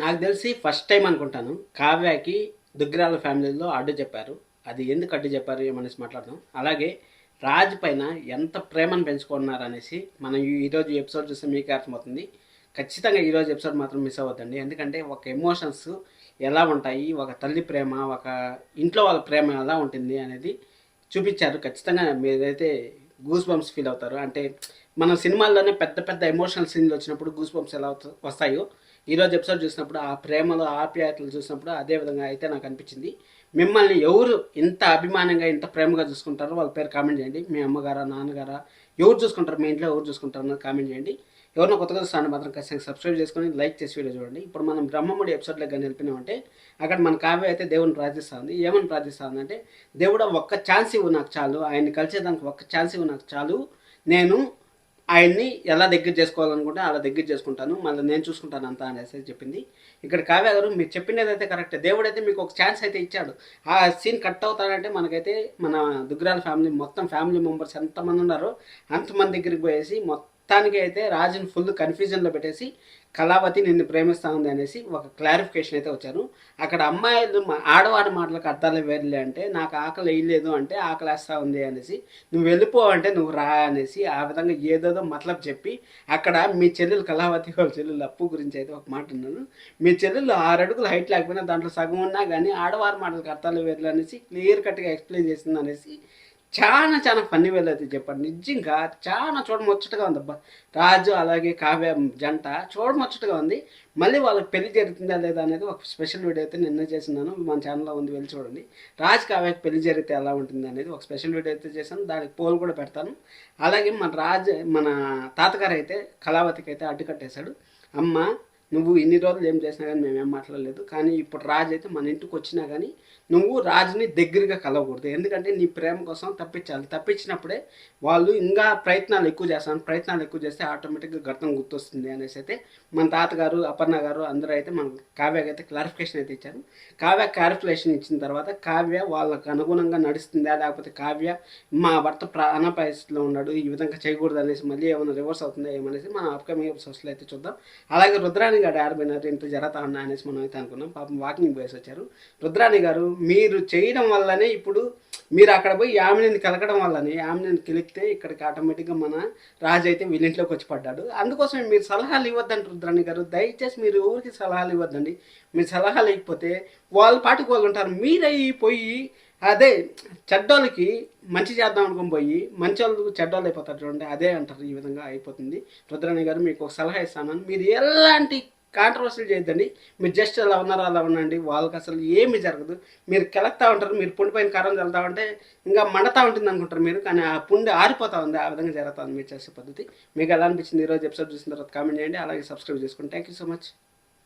నాకు తెలిసి first time అనుకుంటాను కావ్యకి దుగ్గిరాల ఫ్యామిలీలో అడ్డు చెప్పారు. అది ఎందుకు అడ్డు చెప్పారు ఏమనేసి మాట్లాడదాం. అలాగే రాజ్ పైన ఎంత ప్రేమను పెంచుకున్నారు అనేసి మనం ఈరోజు ఎపిసోడ్ చూస్తే మీకు అర్థమవుతుంది. ఖచ్చితంగా ఈరోజు ఎపిసోడ్ మాత్రం మిస్ అవ్వద్దండి. ఎందుకంటే ఒక ఎమోషన్స్ ఎలా ఉంటాయి, ఒక తల్లి ప్రేమ, ఒక ఇంట్లో వాళ్ళ ప్రేమ ఎలా ఉంటుంది అనేది చూపించారు. ఖచ్చితంగా మీరైతే గూస్ బంప్స్ ఫీల్ అవుతారు. అంటే మనం సినిమాల్లోనే పెద్ద పెద్ద ఎమోషనల్ సీన్లు వచ్చినప్పుడు గూస్ బంప్స్ ఎలా వస్తాయో ఈరోజు ఎపిసోడ్ చూసినప్పుడు ఆ ప్రేమలో ఆప్యాయతలు చూసినప్పుడు అదే విధంగా అయితే నాకు అనిపించింది. మిమ్మల్ని ఎవరు ఇంత అభిమానంగా ఇంత ప్రేమగా చూసుకుంటారో వాళ్ళ పేరు కామెంట్ చేయండి. మీ అమ్మగారా, నాన్నగారా, ఎవరు చూసుకుంటారు, మీ ఇంట్లో ఎవరు చూసుకుంటారు అన్నది కామెంట్ చేయండి. ఎవరినో కొత్తగా చూస్తాను మాత్రం ఖచ్చితంగా సబ్స్క్రైబ్ చేసుకొని లైక్ చేసి వీడియో చూడండి. ఇప్పుడు మనం బ్రహ్మముడి ఎపిసోడ్లో కానీ వెళ్ళిపోయినామంటే అక్కడ మన కావ్య అయితే దేవుని ప్రార్థిస్తుంది. ఏమని ప్రార్థిస్తుంది అంటే, దేవుడా ఒక్క ఛాన్స్ ఇవ్వు నాకు చాలు, ఆయన్ని కలిసేదానికి ఒక్క ఛాన్స్ ఇవ్వు నాకు చాలు, నేను ఆయన్ని ఎలా దగ్గర చేసుకోవాలనుకుంటే అలా దగ్గర చేసుకుంటాను, మళ్ళీ నేను చూసుకుంటాను అంతా అనేసి చెప్పింది. ఇక్కడ కావ్య గారు మీరు చెప్పింది అయితే కరెక్ట్. దేవుడు అయితే మీకు ఒక ఛాన్స్ అయితే ఇచ్చాడు. ఆ సీన్ కట్ అవుతాడంటే మనకైతే మన దుగ్గిరాల ఫ్యామిలీ మొత్తం ఫ్యామిలీ మెంబర్స్ ఎంతమంది ఉన్నారో అంతమంది దగ్గరికి పోయేసి మొత్తానికి అయితే రాజుని ఫుల్ కన్ఫ్యూజన్లో పెట్టేసి కళావతి నిన్ను ప్రేమిస్తా ఉంది అనేసి ఒక క్లారిఫికేషన్ అయితే వచ్చారు. అక్కడ అమ్మాయిలు ఆడవాడి మాటలకు అర్థాలు వేరులే అంటే, నాకు ఆకలి వేయలేదు అంటే ఆకలి వేస్తూ ఉంది అనేసి, నువ్వు వెళ్ళిపో అంటే నువ్వు రా అనేసి ఆ విధంగా ఏదేదో మతలబ్ చెప్పి అక్కడ మీ చెల్లెలు కళావతి వాళ్ళ చెల్లెలు అప్పు గురించి అయితే ఒక మాట ఉన్నాను. మీ చెల్లెలు 6 అడుగులు హైట్ లేకపోయినా దాంట్లో సగం ఉన్నా కానీ ఆడవారి మాటలకు అర్థాలు వేరులే అనేసి క్లియర్ కట్గా ఎక్స్ప్లెయిన్ చేసింది అనేసి చాలా చాలా ఫన్నీ వేలు అయితే చెప్పాడు. నిజంగా చాలా చూడముచ్చటగా ఉంది అబ్బా. రాజు అలాగే కావ్య జంట చూడముచ్చటగా ఉంది. మళ్ళీ వాళ్ళకి పెళ్లి జరుగుతుందా లేదా అనేది ఒక స్పెషల్ వీడియో అయితే నిన్న చేస్తున్నాను, మన ఛానల్లో ఉంది, వెళ్ళి చూడండి. రాజు కావ్యకి పెళ్లి జరిగితే ఎలా ఉంటుంది అనేది ఒక స్పెషల్ వీడియో అయితే చేశాను, దానికి పోల్ కూడా పెడతాను. అలాగే మన తాతగారు అయితే కళావతికి అయితే అడ్డుకట్టేశాడు. అమ్మ నువ్వు ఇన్ని రోజులు ఏం చేసినా కానీ మేమేం మాట్లాడలేదు, కానీ ఇప్పుడు రాజు అయితే మన ఇంటికి వచ్చినా కానీ నువ్వు రాజుని దగ్గరగా కలవకూడదు. ఎందుకంటే నీ ప్రేమ కోసం తప్పించాలి. తప్పించినప్పుడే వాళ్ళు ఇంకా ప్రయత్నాలు ఎక్కువ చేస్తాను, ప్రయత్నాలు ఎక్కువ చేస్తే ఆటోమేటిక్గా గతం గుర్తొస్తుంది అనేసి అయితే మన తాతగారు, అపర్ణ గారు అందరూ అయితే మన కావ్యకి అయితే క్లారిఫికేషన్ అయితే ఇచ్చారు. కావ్య క్లారిఫికేషన్ ఇచ్చిన తర్వాత కావ్య వాళ్ళకు అనుగుణంగా నడుస్తుందా, లేకపోతే కావ్య మా భర్త ప్రాణ పరిస్థితిలో ఉన్నాడు ఈ విధంగా చేయకూడదు అనేసి మళ్ళీ ఏమైనా రివర్స్ అవుతుందా ఏమనేసి మనం అప్కమింగ్ ఎపిసోడ్స్లో అయితే చూద్దాం. అలాగే రుద్రాణి గారు ఆడబోయినారు, ఇంత జరుగుతా ఉన్నా అనేసి మనం అయితే అనుకున్నాం. పాపం వాకింగ్ పోయేసి వచ్చారు. రుద్రాణి గారు మీరు చేయడం వల్లనే ఇప్పుడు మీరు అక్కడ పోయి యామినిని కలకడం వల్లనే యామినిని కలిపితే ఇక్కడికి ఆటోమేటిక్గా మన రాజు అయితే వీళ్ళింట్లోకి వచ్చి పడ్డాడు. అందుకోసమే మీరు సలహాలు ఇవ్వద్దండి రుద్రాణి గారు, దయచేసి మీరు ఊరికి సలహాలు ఇవ్వద్దండి. మీరు సలహాలు ఇవ్వకపోతే వాళ్ళ పాటికి వాళ్ళు ఉంటారు. మీరైపోయి అదే చెడ్డోళ్ళకి మంచి చేద్దాం అనుకుని పోయి మంచి వాళ్ళకి చెడ్డోళ్ళు అయిపోతారు చూడండి, అదే అంటారు. ఈ విధంగా అయిపోతుంది. రుద్రాణి గారు మీకు ఒక సలహా ఇస్తాను, మీరు ఎలాంటి కాంట్రవర్సీలు చేయొద్దండి. మీరు జస్ట్ అలా ఉన్నారో అలా ఉండండి, వాళ్ళకి అసలు ఏమి జరగదు. మీరు కెలక్తా ఉంటారు, మీరు పుండిపోయిన కారం చల్లుతా ఉంటే ఇంకా మండతా ఉంటుంది అనుకుంటారు మీరు, కానీ ఆ పుండి ఆరిపోతా ఉంది. ఆ విధంగా జరుగుతుంది మీరు చేసే పద్ధతి. మీకు ఎలా అనిపించింది ఈరోజు ఎపిసోడ్ చూసిన తర్వాత కామెంట్ చేయండి. అలాగే సబ్స్క్రైబ్ చేసుకోండి. Thank you so much.